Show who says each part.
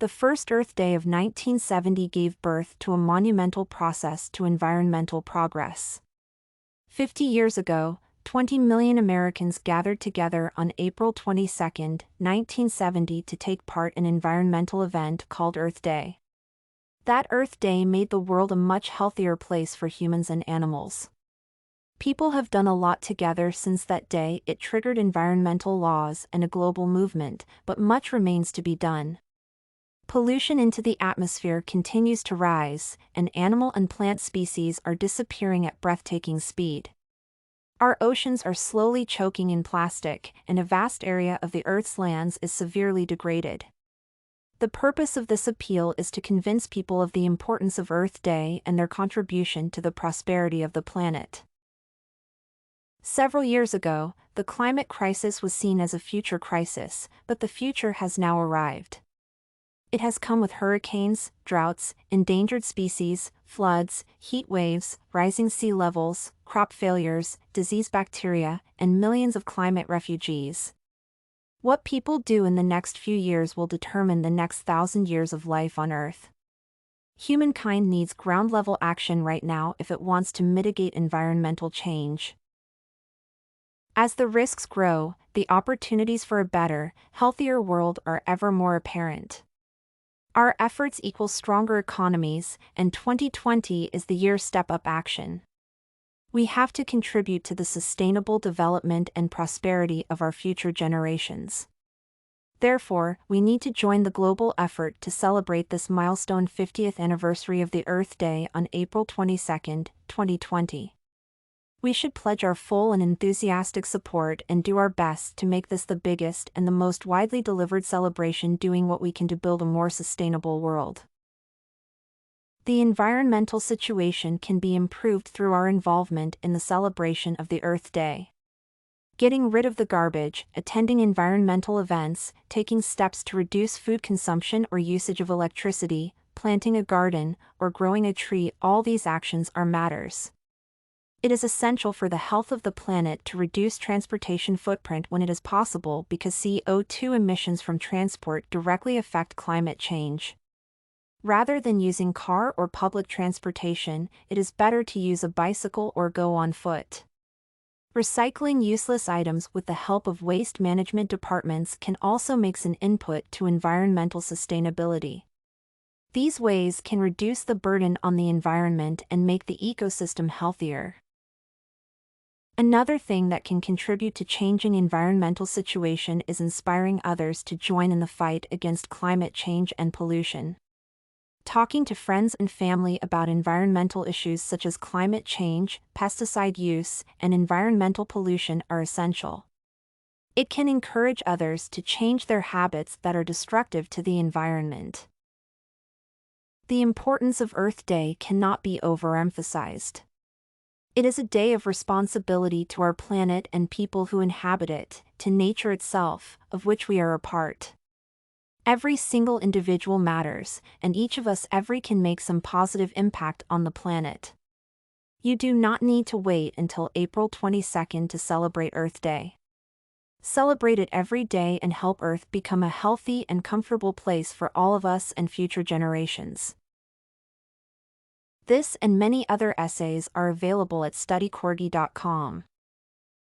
Speaker 1: The first Earth Day of 1970 gave birth to a monumental process to environmental progress. 50 years ago, 20 million Americans gathered together on April 22, 1970 to take part in an environmental event called Earth Day. That Earth Day made the world a much healthier place for humans and animals. People have done a lot together since that day. It triggered environmental laws and a global movement, but much remains to be done. Pollution into the atmosphere continues to rise, and animal and plant species are disappearing at breathtaking speed. Our oceans are slowly choking in plastic, and a vast area of the Earth's lands is severely degraded. The purpose of this appeal is to convince people of the importance of Earth Day and their contribution to the prosperity of the planet. Several years ago, the climate crisis was seen as a future crisis, but the future has now arrived. It has come with hurricanes, droughts, endangered species, floods, heat waves, rising sea levels, crop failures, disease bacteria, and millions of climate refugees. What people do in the next few years will determine the next 1,000 years of life on Earth. Humankind needs ground-level action right now if it wants to mitigate environmental change. As the risks grow, the opportunities for a better, healthier world are ever more apparent. Our efforts equal stronger economies, and 2020 is the year step-up action. We have to contribute to the sustainable development and prosperity of our future generations. Therefore, we need to join the global effort to celebrate this milestone 50th anniversary of the Earth Day on April 22, 2020. We should pledge our full and enthusiastic support and do our best to make this the biggest and the most widely delivered celebration, doing what we can to build a more sustainable world. The environmental situation can be improved through our involvement in the celebration of the Earth Day. Getting rid of the garbage, attending environmental events, taking steps to reduce food consumption or usage of electricity, planting a garden, or growing a tree, all these actions are matters. It is essential for the health of the planet to reduce transportation footprint when it is possible, because CO2 emissions from transport directly affect climate change. Rather than using car or public transportation, it is better to use a bicycle or go on foot. Recycling useless items with the help of waste management departments can also make an input to environmental sustainability. These ways can reduce the burden on the environment and make the ecosystem healthier. Another thing that can contribute to changing environmental situation is inspiring others to join in the fight against climate change and pollution. Talking to friends and family about environmental issues such as climate change, pesticide use, and environmental pollution are essential. It can encourage others to change their habits that are destructive to the environment. The importance of Earth Day cannot be overemphasized. It is a day of responsibility to our planet and people who inhabit it, to nature itself, of which we are a part. Every single individual matters, and each of us can make some positive impact on the planet. You do not need to wait until April 22 to celebrate Earth Day. Celebrate it every day and help Earth become a healthy and comfortable place for all of us and future generations. This and many other essays are available at studycorgi.com.